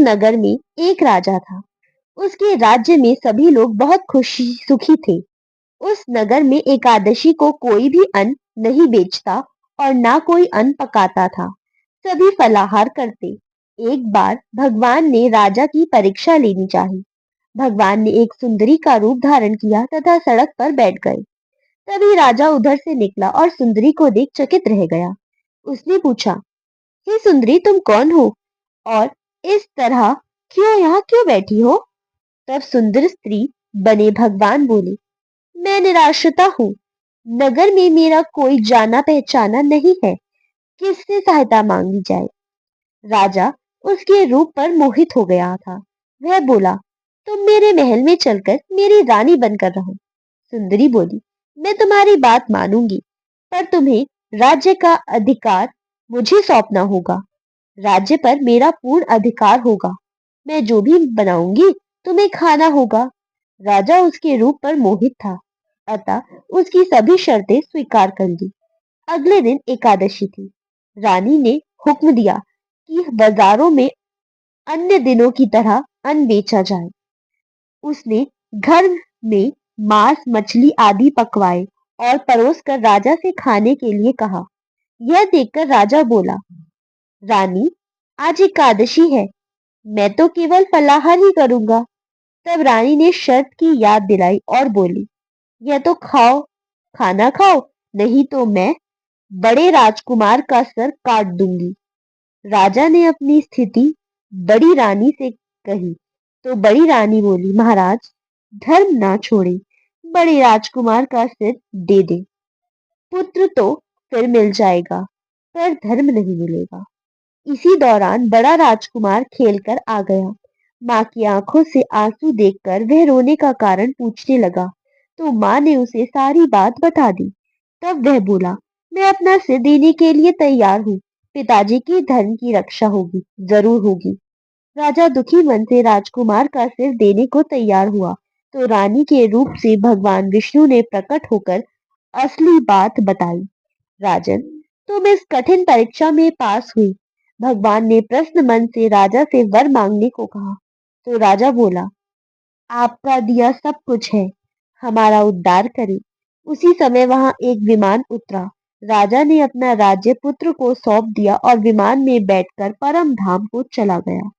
नगर में एक राजा था। उसके राज्य में सभी लोग बहुत खुशी सुखी थे। उस नगर में एकादशी को कोई भी अन्न नहीं बेचता और ना कोई अन्न पकाता था। सभी फलाहार करते। एक बार भगवान ने राजा की परीक्षा लेनी चाही। भगवान ने एक सुंदरी का रूप धारण किया तथा सड़क पर बैठ गए। तभी राजा उधर से निकला और सुंदरी को देख चकित रह गया। उसने पूछा, हे सुंदरी, तुम कौन हो और इस तरह यहाँ क्यों बैठी हो? तब सुंदर स्त्री बने भगवान बोले, मैं निराश्रिता हूँ। नगर में मेरा कोई जाना पहचाना नहीं है। किससे सहायता मांगी जाए? राजा उसके रूप पर मोहित हो गया था। वह बोला, तुम मेरे महल में चलकर मेरी रानी बनकर रहो। सुंदरी बोली, मैं तुम्हारी बात मानूंगी, पर तुम्हें राज्य का अधिकार मुझे सौंपना होगा। राज्य पर मेरा पूर्ण अधिकार होगा। मैं जो भी बनाऊंगी तुम्हें खाना होगा। राजा उसके रूप पर मोहित था, अतः उसकी सभी शर्तें स्वीकार कर ली। अगले दिन एकादशी थी। रानी ने हुक्म दिया कि बाजारों में अन्य दिनों की तरह अन्न बेचा जाए। उसने घर में मांस मछली आदि पकवाए और परोस कर राजा से खाने के लिए कहा। यह देखकर राजा बोला, रानी, आज एकादशी है, मैं तो केवल फलाहार ही करूंगा। तब रानी ने शर्त की याद दिलाई और बोली, यह तो खाओ, खाना खाओ, नहीं तो मैं बड़े राजकुमार का सर काट दूंगी। राजा ने अपनी स्थिति बड़ी रानी से कही तो बड़ी रानी बोली, महाराज, धर्म ना छोड़े, बड़े राजकुमार का सिर दे दे। पुत्र तो फिर मिल जाएगा, पर धर्म नहीं मिलेगा। इसी दौरान बड़ा राजकुमार खेलकर आ गया। माँ की आंखों से आंसू देखकर वह रोने का कारण पूछने लगा, तो माँ ने उसे सारी बात बता दी। तब वह बोला, मैं अपना सिर देने के लिए तैयार हूँ। पिताजी की धर्म की रक्षा होगी, जरूर होगी। राजा दुखी मन से राजकुमार का सिर देने को तैयार हुआ, तो रानी के रूप से भगवान विष्णु ने प्रकट होकर असली बात बताई। राजन, तुम इस कठिन परीक्षा में पास हुई। भगवान ने प्रसन्न मन से राजा से वर मांगने को कहा। तो राजा बोला, आपका दिया सब कुछ है, हमारा उद्धार करे। उसी समय वहां एक विमान उतरा। राजा ने अपना राज्य पुत्र को सौंप दिया और विमान में बैठकर परम धाम को चला गया।